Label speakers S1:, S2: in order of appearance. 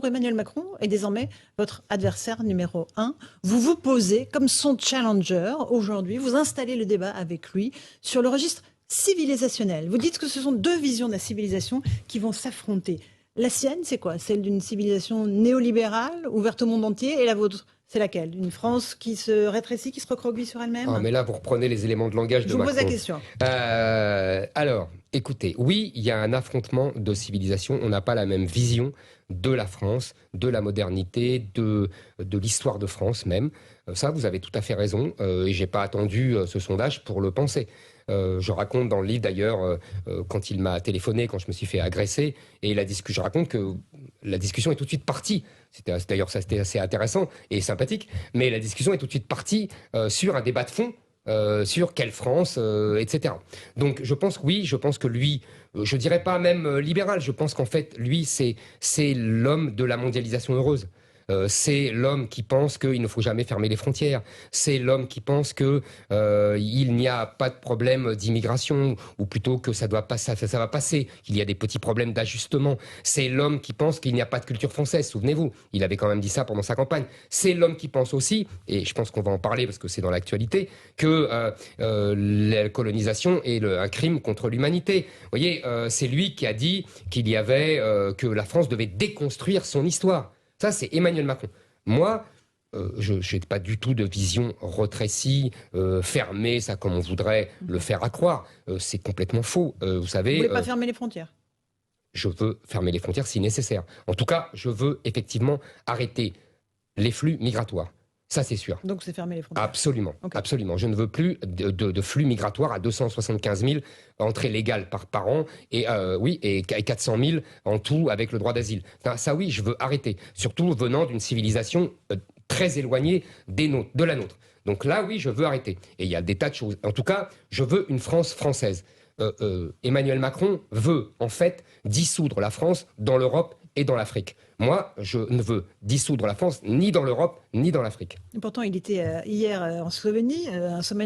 S1: Emmanuel Macron est désormais votre adversaire numéro un. Vous vous posez comme son challenger aujourd'hui. Vous installez le débat avec lui sur le registre civilisationnel. Vous dites que ce sont deux visions de la civilisation qui vont s'affronter. La sienne, c'est quoi? Celle d'une civilisation néolibérale, ouverte au monde entier, et la vôtre, c'est laquelle? Une France qui se rétrécit, qui se recroqueville sur elle-même?
S2: Ah, mais là, vous reprenez les éléments de langage de
S1: Je vous
S2: Macron.
S1: pose la question.
S2: Alors, écoutez, oui, il y a un affrontement de civilisation. On n'a pas la même vision de la France, de la modernité, de l'histoire de France même. Ça, vous avez tout à fait raison. Et j'ai pas attendu ce sondage pour le penser. Je raconte dans le livre d'ailleurs quand il m'a téléphoné, quand je me suis fait agresser, et je raconte que la discussion est tout de suite partie. D'ailleurs, ça c'était assez intéressant et sympathique, mais la discussion est tout de suite partie sur un débat de fond. Sur quelle France, etc. Donc je pense que oui, je pense que lui, je dirais pas même libéral, je pense qu'en fait lui c'est l'homme de la mondialisation heureuse. C'est l'homme qui pense qu'il ne faut jamais fermer les frontières. C'est l'homme qui pense que il n'y a pas de problème d'immigration, ou plutôt que ça va passer, qu'il y a des petits problèmes d'ajustement. C'est l'homme qui pense qu'il n'y a pas de culture française. Souvenez-vous, il avait quand même dit ça pendant sa campagne. C'est l'homme qui pense aussi, et je pense qu'on va en parler parce que c'est dans l'actualité, que la colonisation est un crime contre l'humanité. Vous voyez, c'est lui qui a dit qu'il y avait que la France devait déconstruire son histoire. Ça, c'est Emmanuel Macron. Moi, je n'ai pas du tout de vision retrécie, fermée, ça comme on voudrait le faire à croire. C'est complètement faux. Vous savez,
S1: Vous ne voulez pas fermer les frontières?
S2: Je veux fermer les frontières si nécessaire. En tout cas, je veux effectivement arrêter les flux migratoires. Ça, c'est sûr.
S1: Donc, c'est fermer les frontières.
S2: Absolument, okay. Absolument. Je ne veux plus de flux migratoires à 275 000 entrées légales par an et 400 000 en tout avec le droit d'asile. Ça, oui, je veux arrêter. Surtout venant d'une civilisation très éloignée de la nôtre. Donc là, oui, je veux arrêter. Et il y a des tas de choses. En tout cas, je veux une France française. Emmanuel Macron veut, en fait, dissoudre la France dans l'Europe et dans l'Afrique. Moi, je ne veux dissoudre la France ni dans l'Europe, ni dans l'Afrique.
S1: Pourtant, il était hier en Slovénie, un sommet